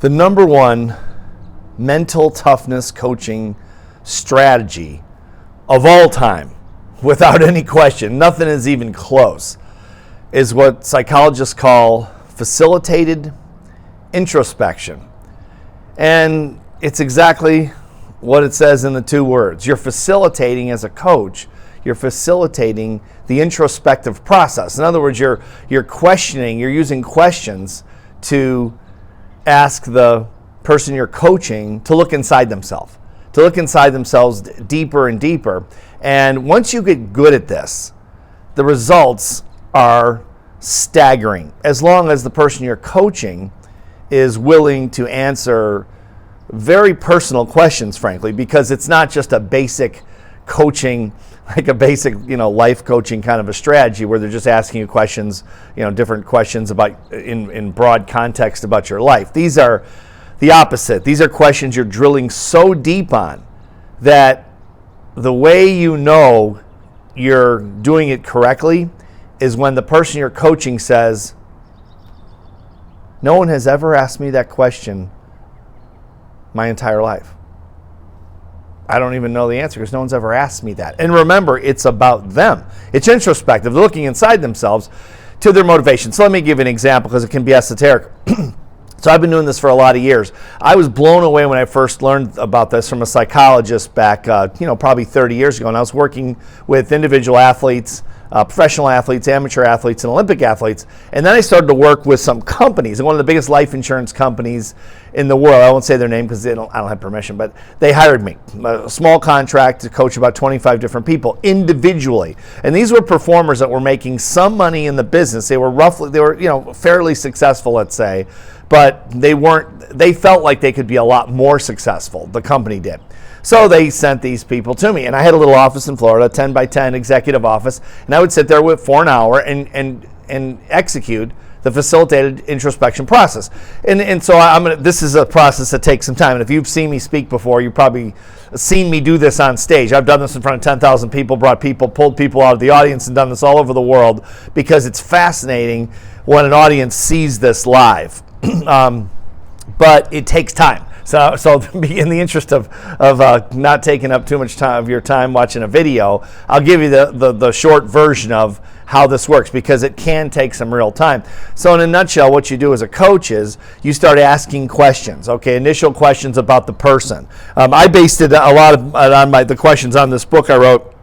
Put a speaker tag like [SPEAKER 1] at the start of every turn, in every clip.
[SPEAKER 1] The number one mental toughness coaching strategy of all time, without any question, nothing is even close, is what psychologists call facilitated introspection. And it's exactly what it says in the two words. You're facilitating, as a coach, you're facilitating the introspective process. In other words, you're questioning, you're using questions to ask the person you're coaching to look inside themselves, deeper and deeper. And once you get good at this, the results are staggering, as long as the person you're coaching is willing to answer very personal questions, frankly, because it's not just a basic coaching, like a basic, life coaching kind of a strategy where they're just asking you questions, different questions about in broad context about your life. These are the opposite. These are questions you're drilling so deep on that the way you know you're doing it correctly is when the person you're coaching says, "No one has ever asked me that question my entire life. I don't even know the answer because no one's ever asked me that." And remember, it's about them. It's introspective. They're looking inside themselves to their motivation. So let me give you an example because it can be esoteric. So I've been doing this for a lot of years. I was blown away when I first learned about this from a psychologist back, probably 30 years ago. And I was working with individual athletes, professional athletes, amateur athletes, and Olympic athletes. And then I started to work with some companies, and one of the biggest life insurance companies in the world. I won't say their name because I don't have permission, but they hired me. A small contract to coach about 25 different people individually. And these were performers that were making some money in the business. They were fairly successful, let's say, but they felt like they could be a lot more successful. The company did. So they sent these people to me, and I had a little office in Florida, 10 by 10 executive office, and I would sit there for an hour and execute the facilitated introspection process. And so this is a process that takes some time. And if you've seen me speak before, you've probably seen me do this on stage. I've done this in front of 10,000 people, pulled people out of the audience, and done this all over the world because it's fascinating when an audience sees this live. But it takes time. So in the interest of not taking up too much time of your time watching a video, I'll give you the short version of how this works because it can take some real time. So in a nutshell, what you do as a coach is you start asking questions, initial questions about the person. I based it a lot on the questions on this book I wrote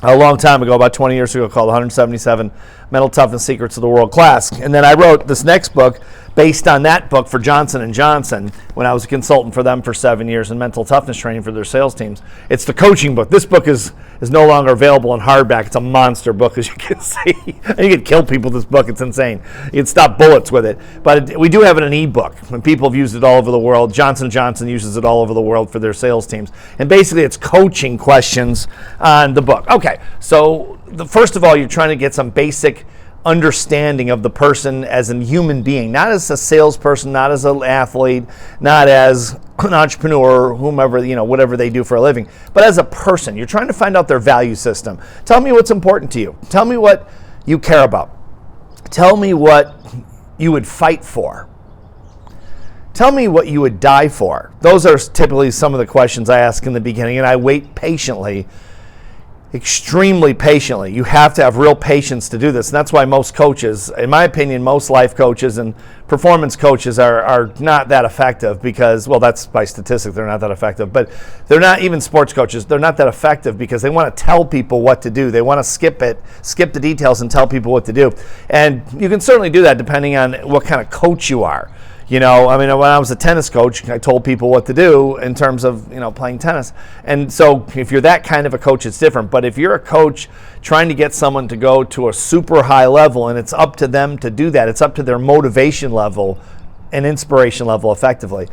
[SPEAKER 1] a long time ago, about 20 years ago, called 177 Mental Toughness Secrets of the World Class. And then I wrote this next book based on that book for Johnson & Johnson when I was a consultant for them for 7 years in mental toughness training for their sales teams. It's the coaching book. This book is no longer available in hardback. It's a monster book, as you can see. And you could kill people with this book. It's insane. You could stop bullets with it. But we do have it in an ebook, and people have used it all over the world. Johnson & Johnson uses it all over the world for their sales teams. And basically, it's coaching questions on the book. Okay, so first of all, you're trying to get some basic understanding of the person as a human being, not as a salesperson, not as an athlete, not as an entrepreneur, whomever, whatever they do for a living, but as a person. You're trying to find out their value system. Tell me what's important to you. Tell me what you care about. Tell me what you would fight for. Tell me what you would die for. Those are typically some of the questions I ask in the beginning, and I wait patiently, extremely patiently. You have to have real patience to do this. And that's why most coaches, in my opinion, most life coaches and performance coaches are not that effective because, well, that's by statistics, they're not that effective. But they're not, even sports coaches, they're not that effective because they want to tell people what to do. They want to skip the details and tell people what to do. And you can certainly do that depending on what kind of coach you are. When I was a tennis coach, I told people what to do in terms of, playing tennis. And so if you're that kind of a coach, it's different. But if you're a coach trying to get someone to go to a super high level and it's up to them to do that, it's up to their motivation level and inspiration level effectively,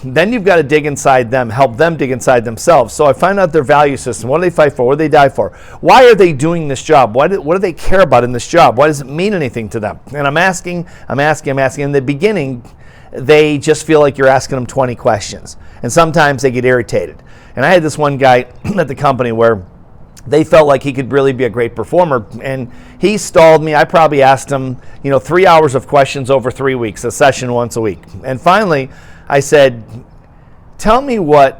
[SPEAKER 1] then you've got to dig inside them, help them dig inside themselves. So I find out their value system. What do they fight for? What do they die for? Why are they doing this job? What do they care about in this job? Why does it mean anything to them? And I'm asking. In the beginning, they just feel like you're asking them 20 questions. And sometimes they get irritated. And I had this one guy at the company where they felt like he could really be a great performer. And he stalled me. I probably asked him, 3 hours of questions over 3 weeks, a session once a week. And finally, I said, tell me what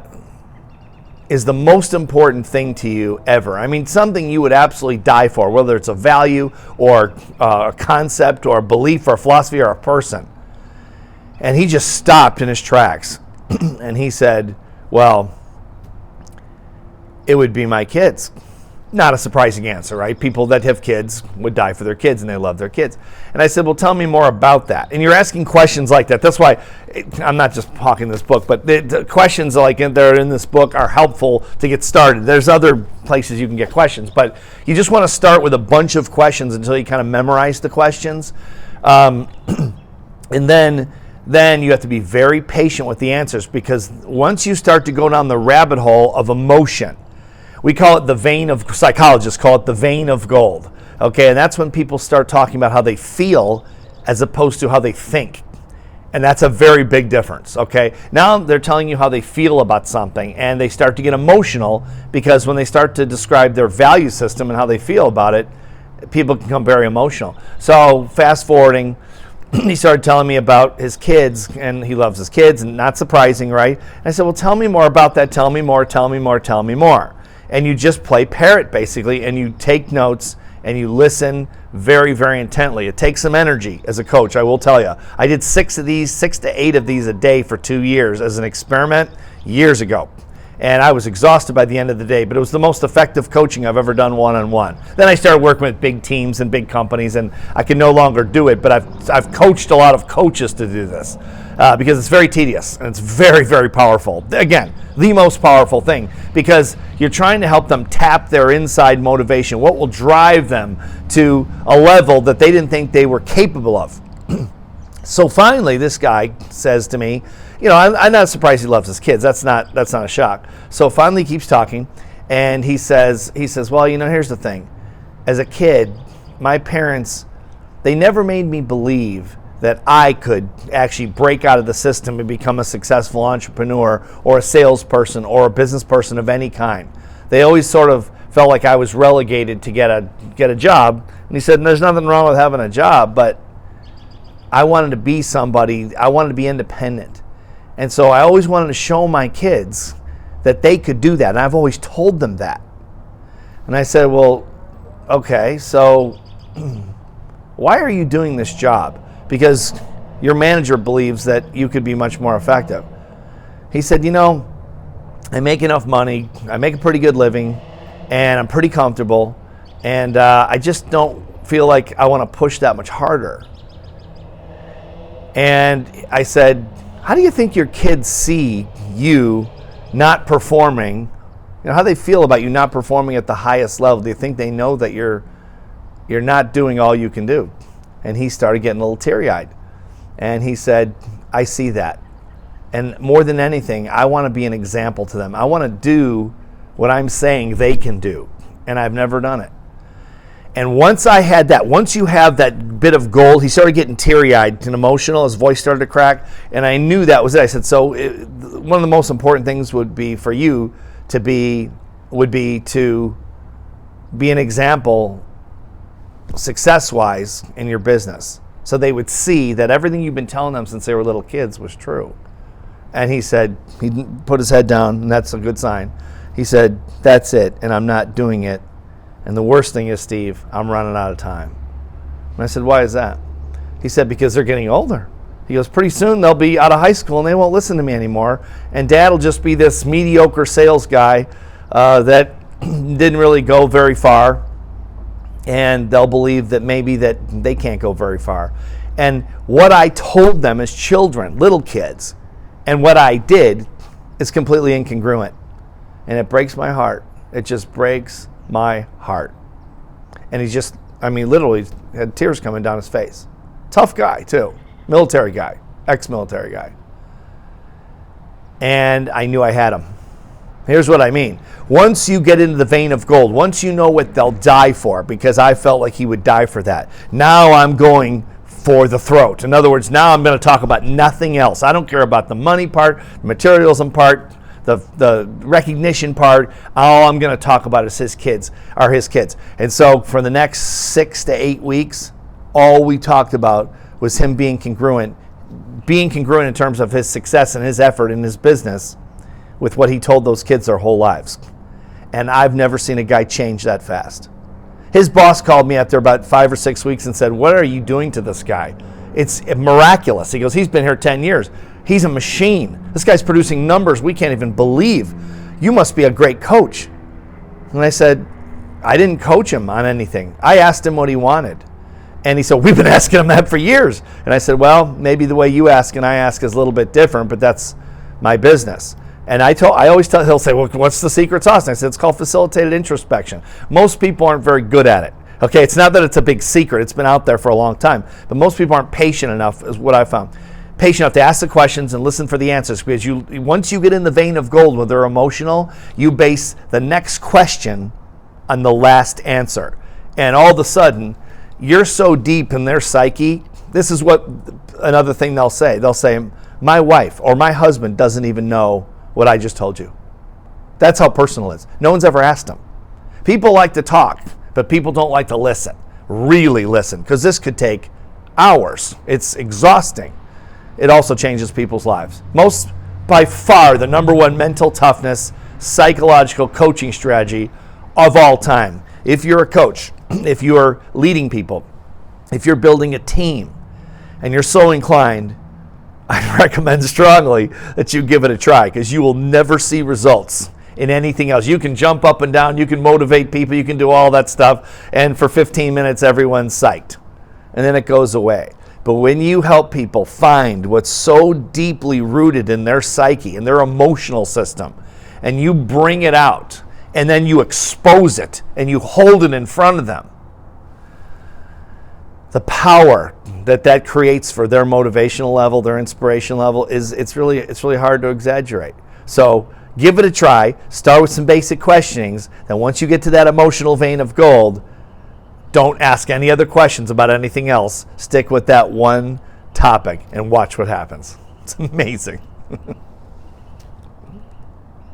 [SPEAKER 1] is the most important thing to you ever. I mean, something you would absolutely die for, whether it's a value or a concept or a belief or a philosophy or a person. And he just stopped in his tracks. And he said, well, it would be my kids. Not a surprising answer, right? People that have kids would die for their kids, and they love their kids. And I said, well, tell me more about that. And you're asking questions like that. That's why I'm not just talking this book, but the questions like that are in this book are helpful to get started. There's other places you can get questions, but you just want to start with a bunch of questions until you kind of memorize the questions. And then you have to be very patient with the answers, because once you start to go down the rabbit hole of emotion, we call it the vein of, psychologists call it the vein of gold. Okay, and that's when people start talking about how they feel as opposed to how they think. And that's a very big difference, okay? Now they're telling you how they feel about something, and they start to get emotional, because when they start to describe their value system and how they feel about it, people can become very emotional. So fast forwarding, he started telling me about his kids, and he loves his kids, and not surprising, right? And I said, well, tell me more about that. Tell me more, tell me more, tell me more. And you just play parrot, basically, and you take notes and you listen very, very intently. It takes some energy as a coach, I will tell you. I did 6 to 8 of these a day for 2 years as an experiment years ago. And I was exhausted by the end of the day, but it was the most effective coaching I've ever done one-on-one. Then I started working with big teams and big companies, and I can no longer do it, but I've coached a lot of coaches to do this because it's very tedious and it's very, very powerful. Again, the most powerful thing, because you're trying to help them tap their inside motivation, what will drive them to a level that they didn't think they were capable of. So finally, this guy says to me, I'm not surprised he loves his kids. That's not a shock. So finally he keeps talking, and he says, well, here's the thing. As a kid, my parents, they never made me believe that I could actually break out of the system and become a successful entrepreneur or a salesperson or a business person of any kind. They always sort of felt like I was relegated to get a job. And he said, there's nothing wrong with having a job, but I wanted to be somebody. I wanted to be independent. And so I always wanted to show my kids that they could do that. And I've always told them that. And I said, well, okay, so why are you doing this job? Because your manager believes that you could be much more effective. He said, I make enough money, I make a pretty good living, and I'm pretty comfortable, and I just don't feel like I want to push that much harder. And I said, how do you think your kids see you not performing? How do they feel about you not performing at the highest level? Do you think they know that you're not doing all you can do? And he started getting a little teary-eyed. And he said, I see that. And more than anything, I want to be an example to them. I want to do what I'm saying they can do. And I've never done it. And once I had that, once you have that bit of gold, he started getting teary-eyed and emotional. His voice started to crack. And I knew that was it. I said, one of the most important things would be for you to be an example success-wise in your business. So they would see that everything you've been telling them since they were little kids was true. And he said, he put his head down, and that's a good sign. He said, that's it, and I'm not doing it. And the worst thing is, Steve, I'm running out of time. And I said, why is that? He said, because they're getting older. He goes, pretty soon they'll be out of high school and they won't listen to me anymore. And Dad will just be this mediocre sales guy that didn't really go very far. And they'll believe that maybe that they can't go very far. And what I told them as children, little kids, and what I did is completely incongruent. And it breaks my heart. It just breaks my heart. And he's just, literally had tears coming down his face. Tough guy, too. Military guy. Ex-military guy. And I knew I had him. Here's what I mean. Once you get into the vein of gold, once you know what they'll die for, because I felt like he would die for that, now I'm going for the throat. In other words, now I'm going to talk about nothing else. I don't care about the money part, the materialism part, the recognition part, all I'm going to talk about is his kids. And so for the next 6 to 8 weeks, all we talked about was him being congruent in terms of his success and his effort in his business with what he told those kids their whole lives. And I've never seen a guy change that fast. His boss called me after about 5 or 6 weeks and said, "What are you doing to this guy? It's miraculous." He goes, "He's been here 10 years. He's a machine. This guy's producing numbers we can't even believe. You must be a great coach." And I said, "I didn't coach him on anything. I asked him what he wanted." And he said, "We've been asking him that for years." And I said, "Well, maybe the way you ask and I ask is a little bit different, but that's my business." And I always tell, he'll say, "Well, what's the secret sauce?" And I said, "It's called facilitated introspection." Most people aren't very good at it. Okay, it's not that it's a big secret. It's been out there for a long time. But most people aren't patient enough, is what I found. Patient enough to ask the questions and listen for the answers. Because once you get in the vein of gold where they're emotional, you base the next question on the last answer. And all of a sudden, you're so deep in their psyche. This is what another thing they'll say. They'll say, "My wife or my husband doesn't even know what I just told you." That's how personal it is. No one's ever asked them. People like to talk, but people don't like to listen. Really listen, because this could take hours. It's exhausting. It also changes people's lives. By far, the number one mental toughness, psychological coaching strategy of all time. If you're a coach, if you're leading people, if you're building a team, and you're so inclined, I'd recommend strongly that you give it a try, because you will never see results in anything else. You can jump up and down, you can motivate people, you can do all that stuff, and for 15 minutes everyone's psyched. And then it goes away. But when you help people find what's so deeply rooted in their psyche, in their emotional system, and you bring it out, and then you expose it, and you hold it in front of them, the power that creates for their motivational level, their inspiration level, it's really hard to exaggerate. So give it a try. Start with some basic questionings. Then once you get to that emotional vein of gold, don't ask any other questions about anything else. Stick with that one topic and watch what happens. It's amazing.